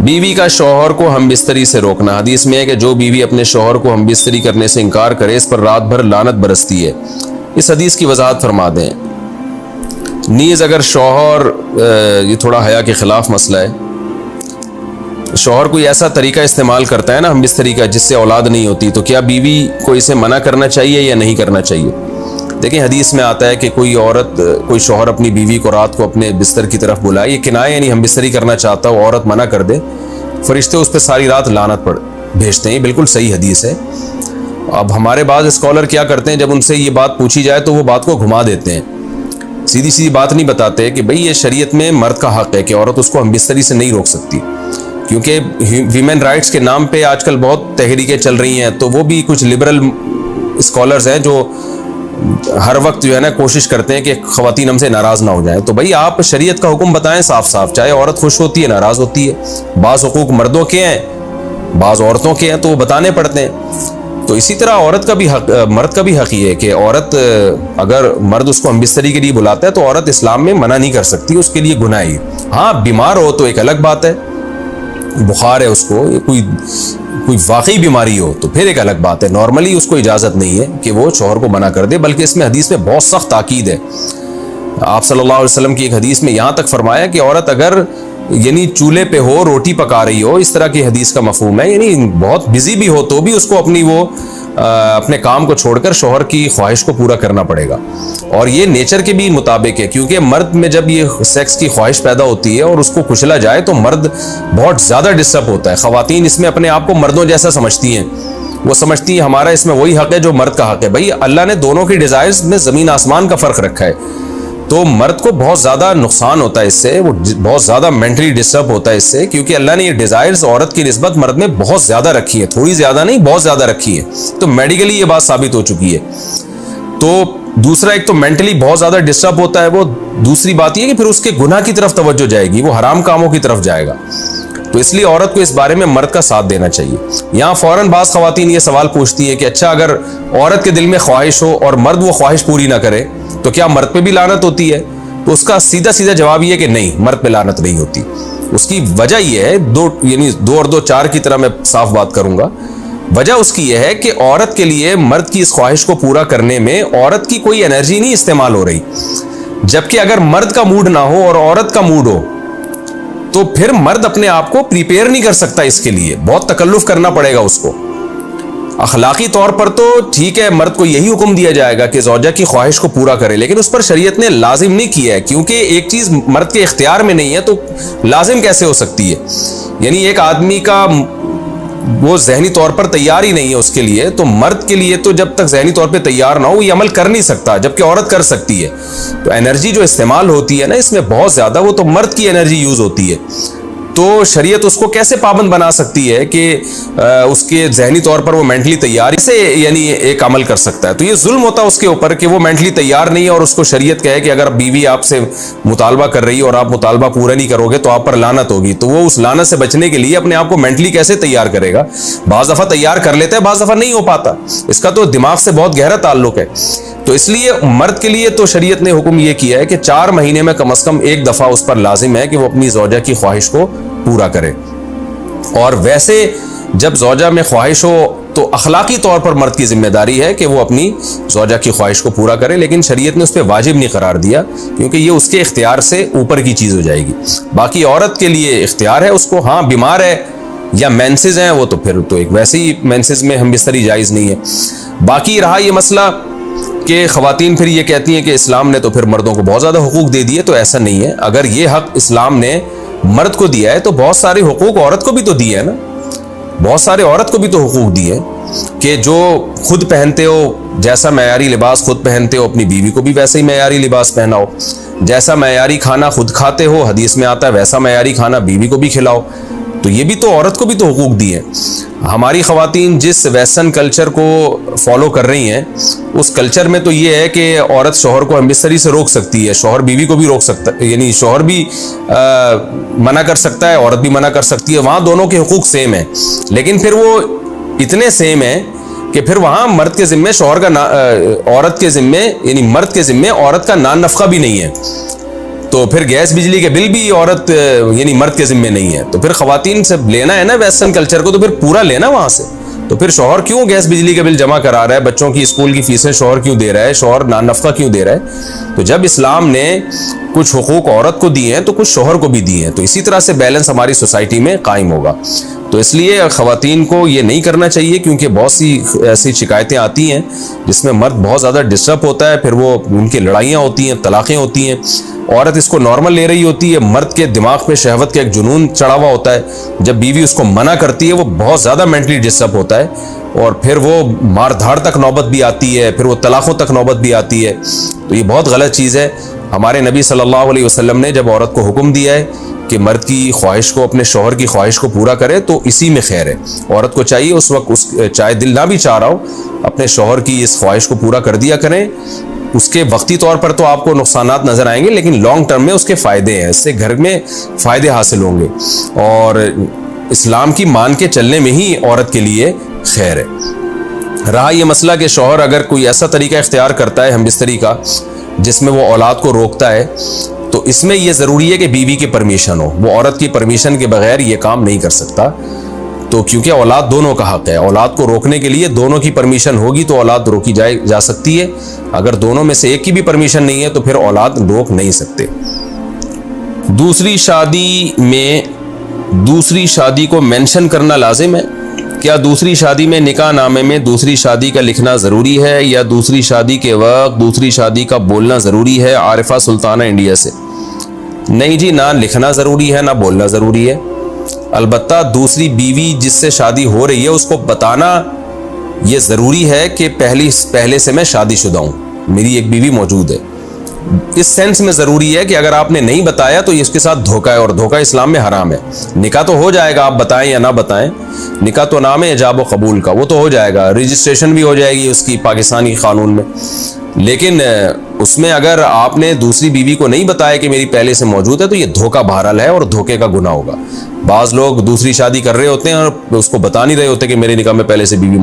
बीवी का शौहर को हम बिस्तरी से रोकना। हदीस में है कि जो बीवी अपने शौहर को हम बिस्तरी करने से इनकार करे इस पर रात भर लानत बरसती है। इस हदीस की वजाहत फरमा दें। नीज़ अगर शौहर, ये थोड़ा हया के ख़िलाफ़ मसला है, शौहर कोई ऐसा तरीका इस्तेमाल करता है ना हम बिस्तरी का जिससे औलाद नहीं होती, तो क्या बीवी को इसे मना करना चाहिए या नहीं करना चाहिए? देखिए हदीस में आता है कि कोई औरत, कोई शौहर अपनी बीवी को रात को अपने बिस्तर की तरफ बुलाए, ये किनाया यानी हम बिस्तरी करना चाहता हो, औरत मना कर दे, फरिश्ते उस पर सारी रात लानत पड़ भेजते हैं। बिल्कुल सही हदीस है। अब हमारे बाद स्कॉलर क्या करते हैं, जब उनसे ये बात पूछी जाए तो वो बात को घुमा देते हैं, सीधी सीधी बात नहीं बताते कि भाई ये शरीयत में मर्द का हक है कि औरत उसको हम बिस्तरी से नहीं रोक सकती, क्योंकि ह्यूमन राइट्स के नाम पे आजकल बहुत तहरीकें चल रही हैं। तो वो भी कुछ लिबरल स्कॉलर्स हैं जो हर वक्त जो है ना कोशिश करते हैं कि ख़वातीन हमसे नाराज़ ना हो जाएं। तो भाई आप शरीयत का हुक्म बताएं साफ साफ, चाहे औरत खुश होती है नाराज़ होती है, बाज़ हुकूक मर्दों के हैं बाज़ औरतों के हैं, तो वो बताने पड़ते हैं। तो इसी तरह औरत का भी हक, मर्द का भी हक ही है कि औरत, अगर मर्द उसको हम बिस्तरी के लिए बुलाता है तो औरत इस्लाम में मना नहीं कर सकती, उसके लिए गुनाह ही। हाँ बीमार हो तो एक अलग बात है, बुखार है उसको, कोई वाकई बीमारी हो तो फिर एक अलग बात है। नॉर्मली उसको इजाज़त नहीं है कि वो शौहर को मना कर दे, बल्कि इसमें हदीस में बहुत सख्त ताकीद है। आप सल्लल्लाहु अलैहि वसल्लम की एक हदीस में यहाँ तक फरमाया कि औरत अगर यानी चूल्हे पे हो, रोटी पका रही हो, इस तरह की हदीस का मफहूम है, यानी बहुत बिजी भी हो तो भी उसको अपने काम को छोड़कर शौहर की ख्वाहिश को पूरा करना पड़ेगा। और ये नेचर के भी मुताबिक है, क्योंकि मर्द में जब ये सेक्स की ख्वाहिश पैदा होती है और उसको कुचला जाए तो मर्द बहुत ज़्यादा डिस्टर्ब होता है। ख़वातीन इसमें अपने आप को मर्दों जैसा समझती हैं, वो समझती हैं हमारा इसमें वही हक है जो मर्द का हक है। भाई अल्लाह ने दोनों की डिज़ायर्स में ज़मीन आसमान का फ़र्क रखा है। तो मर्द को बहुत ज़्यादा नुकसान होता है इससे, वो बहुत ज़्यादा मेंटली डिस्टर्ब होता है इससे, क्योंकि अल्लाह ने ये डिज़ायर्स औरत की निस्बत मर्द में बहुत ज़्यादा रखी है, थोड़ी ज़्यादा नहीं बहुत ज़्यादा रखी है। तो मेडिकली ये बात साबित हो चुकी है। तो दूसरा, एक तो मेंटली बहुत ज़्यादा डिस्टर्ब होता है वो, दूसरी बात ये कि फिर उसके गुनाह की तरफ तवज्जो जाएगी, वो हराम कामों की तरफ जाएगा। तो इसलिए औरत को इस बारे में मर्द का साथ देना चाहिए। यहाँ फ़ौरन बाज़ ख़वातीन ये सवाल पूछती है कि अच्छा अगर औरत के दिल में ख्वाहिश हो और मर्द वो ख्वाहिश पूरी ना करे तो क्या मर्द पे भी लानत होती है? तो उसका सीधा सीधा जवाब ये है कि नहीं, मर्द पे लानत नहीं होती। उसकी वजह ये है, दो और दो चार की तरह मैं साफ बात करूंगा। वजह उसकी यह है कि औरत के लिए मर्द की इस ख्वाहिश को पूरा करने में औरत की कोई एनर्जी नहीं इस्तेमाल हो रही, जबकि अगर मर्द का मूड ना हो और औरत का मूड हो तो फिर मर्द अपने आप को प्रिपेयर नहीं कर सकता, इसके लिए बहुत तकल्लुफ करना पड़ेगा उसको। अखलाकी तौर पर तो ठीक है, मर्द को यही हुक्म दिया जाएगा कि ज़ौजा की ख्वाहिश को पूरा करे, लेकिन उस पर शरीयत ने लाजिम नहीं किया है, क्योंकि एक चीज़ मर्द के इख्तियार में नहीं है तो लाजिम कैसे हो सकती है? यानी एक आदमी का वो जहनी तौर पर तैयार ही नहीं है उसके लिए, तो मर्द के लिए तो जब तक जहनी तौर पर तैयार ना हो ये अमल कर नहीं सकता, जबकि औरत कर सकती है। तो एनर्जी जो इस्तेमाल होती है ना इसमें बहुत ज़्यादा, वो तो मर्द की एनर्जी यूज़ होती है। तो शरीयत उसको कैसे पाबंद बना सकती है कि उसके जहनी तौर पर वो मेंटली तैयार से यानी एक अमल कर सकता है? तो ये जुल्म होता है उसके ऊपर कि वो मेंटली तैयार नहीं है और उसको शरीयत कहे कि अगर बीवी आपसे मुतालबा कर रही है और आप मुतालबा पूरा नहीं करोगे तो आप पर लानत होगी। तो वो उस लानत से बचने के लिए अपने आप को मेंटली कैसे तैयार करेगा? बाज़ दफ़ा तैयार कर लेता है, बाज़ दफ़ा नहीं हो पाता। इसका तो दिमाग से बहुत गहरा ताल्लुक है। तो इसलिए मर्द के लिए तो शरीयत ने हुक्म यह किया है कि 4 महीने में कम से कम एक दफ़ा उस पर लाजिम है कि वो अपनी ज़ौजा की ख्वाहिश को पूरा करे। और वैसे जब ज़ौजा में ख्वाहिश हो तो अखलाकी तौर पर मर्द की जिम्मेदारी है कि वो अपनी ज़ौजा की ख्वाहिश को पूरा करे, लेकिन शरीयत ने उस पर वाजिब नहीं करार दिया, क्योंकि ये उसके इख्तियार से ऊपर की चीज़ हो जाएगी। बाकी औरत के लिए इख्तियार है उसको, हाँ बीमार है या मेंसेस हैं वो तो फिर तो एक वैसे ही मेंसेस में हम बिस्तरी जायज़ नहीं है। बाकी रहा ये मसला कि ख़वातीन फिर ये कहती हैं कि इस्लाम ने तो फिर मर्दों को बहुत ज़्यादा हुकूक दे दिए, तो ऐसा नहीं है। अगर ये हक इस्लाम ने मर्द को दिया है तो बहुत सारे हुकूक औरत को भी तो दिए है ना, बहुत सारे औरत को भी तो हुकूक दिए कि जो खुद पहनते हो, जैसा मयारी लिबास खुद पहनते हो अपनी बीवी को भी वैसे ही मयारी लिबास पहनाओ, जैसा मयारी खाना खुद खाते हो हदीस में आता है वैसा मयारी खाना बीवी को भी खिलाओ। तो ये भी तो औरत को भी तो हुकूक दिए। हमारी ख़वातीन जिस वेस्टर्न कल्चर को फॉलो कर रही हैं उस कल्चर में तो ये है कि औरत शौहर को हमबिस्तरी से रोक सकती है, शौहर बीवी को भी रोक सकता है, यानी शौहर भी मना कर सकता है, औरत भी मना कर सकती है। वहाँ दोनों के हुकूक सेम है, लेकिन फिर वो इतने सेम है कि फिर वहाँ मर्द के ज़िम्मे शौहर का औरत के ज़िम्मे यानी मर्द के ज़िम्मे औरत का नान नफ़का भी नहीं है। तो फिर गैस बिजली के बिल भी औरत यानी मर्द के जिम्मे नहीं है। तो फिर खवातीन से लेना है ना वेस्टर्न कल्चर को, तो फिर पूरा लेना वहां से। तो फिर शौहर क्यों गैस बिजली का बिल जमा करा रहा है, बच्चों की स्कूल की फीसें शौहर क्यों दे रहा है, शौहर नानफ़क़ा क्यों दे रहा है? तो जब इस्लाम ने कुछ हुकूक औरत को दिए हैं तो कुछ शौहर को भी दिए हैं, तो इसी तरह से बैलेंस हमारी सोसाइटी में कायम होगा। तो इसलिए ख़वातीन को ये नहीं करना चाहिए, क्योंकि बहुत सी ऐसी शिकायतें आती हैं जिसमें मर्द बहुत ज़्यादा डिस्टर्ब होता है, फिर वो उनकी लड़ाइयाँ होती हैं, तलाक़ें होती हैं। औरत इसको नॉर्मल ले रही होती है, मर्द के दिमाग पे शहवत का एक जुनून चढ़ा हुआ होता है। जब बीवी उसको मना करती है वो बहुत ज़्यादा मेंटली डिस्टर्ब होता है, और फिर वो मारधाड़ तक नौबत भी आती है, फिर वो तलाक़ों तक नौबत भी आती है। तो ये बहुत गलत चीज़ है। हमारे नबी सल्लल्लाहु अलैहि वसल्लम ने जब औरत को हुक्म दिया है कि मर्द की ख्वाहिश को, अपने शौहर की ख्वाहिश को पूरा करे, तो इसी में खैर है। औरत को चाहिए उस वक्त चाहे दिल ना भी चाह रहा हो, अपने शौहर की इस ख्वाहिश को पूरा कर दिया करें। उसके वक्ती तौर पर तो आपको नुकसानात नज़र आएंगे, लेकिन लॉन्ग टर्म में उसके फ़ायदे हैं, इससे घर में फ़ायदे हासिल होंगे और इस्लाम की मान के चलने में ही औरत के लिए खैर है। रहा यह मसला कि शौहर अगर कोई ऐसा तरीका इख्तियार करता है हमबिस्तरी का जिसमें वो औलाद को रोकता है, तो इसमें यह ज़रूरी है कि बीवी की परमिशन हो। वो औरत की परमिशन के बगैर ये काम नहीं कर सकता। तो क्योंकि औलाद दोनों का हक है, औलाद को रोकने के लिए दोनों की परमिशन होगी तो औलाद रोकी जा सकती है। अगर दोनों में से एक की भी परमिशन नहीं है तो फिर औलाद रोक नहीं सकते। दूसरी शादी को मेंशन करना लाजिम है। क्या दूसरी शादी में निकाह नामे में दूसरी शादी का लिखना ज़रूरी है, या दूसरी शादी के वक्त दूसरी शादी का बोलना ज़रूरी है? आरिफा सुल्ताना इंडिया से। नहीं जी, ना लिखना ज़रूरी है ना बोलना ज़रूरी है। अलबत्ता दूसरी बीवी जिससे शादी हो रही है उसको बताना ये ज़रूरी है कि पहले से मैं शादीशुदा हूँ, मेरी एक बीवी मौजूद है। इस सेंस में ज़रूरी है कि अगर आपने नहीं बताया तो इसके साथ धोखा है, और धोखा इस्लाम में हराम है। निकाह तो हो जाएगा, आप बताएं या ना बताएं, निकाह तो नाम है इजाब व कबूल का, वो तो हो जाएगा, रजिस्ट्रेशन भी हो जाएगी उसकी पाकिस्तानी कानून में। लेकिन उसमें अगर आपने दूसरी बीवी को नहीं बताया कि मेरी पहले से मौजूद है, तो ये धोखा बहरहाल है और धोखे का गुनाह होगा। बाज़ लोग दूसरी शादी कर रहे होते हैं और उसको बता नहीं रहे होते कि मेरे निकाह में पहले से बीवी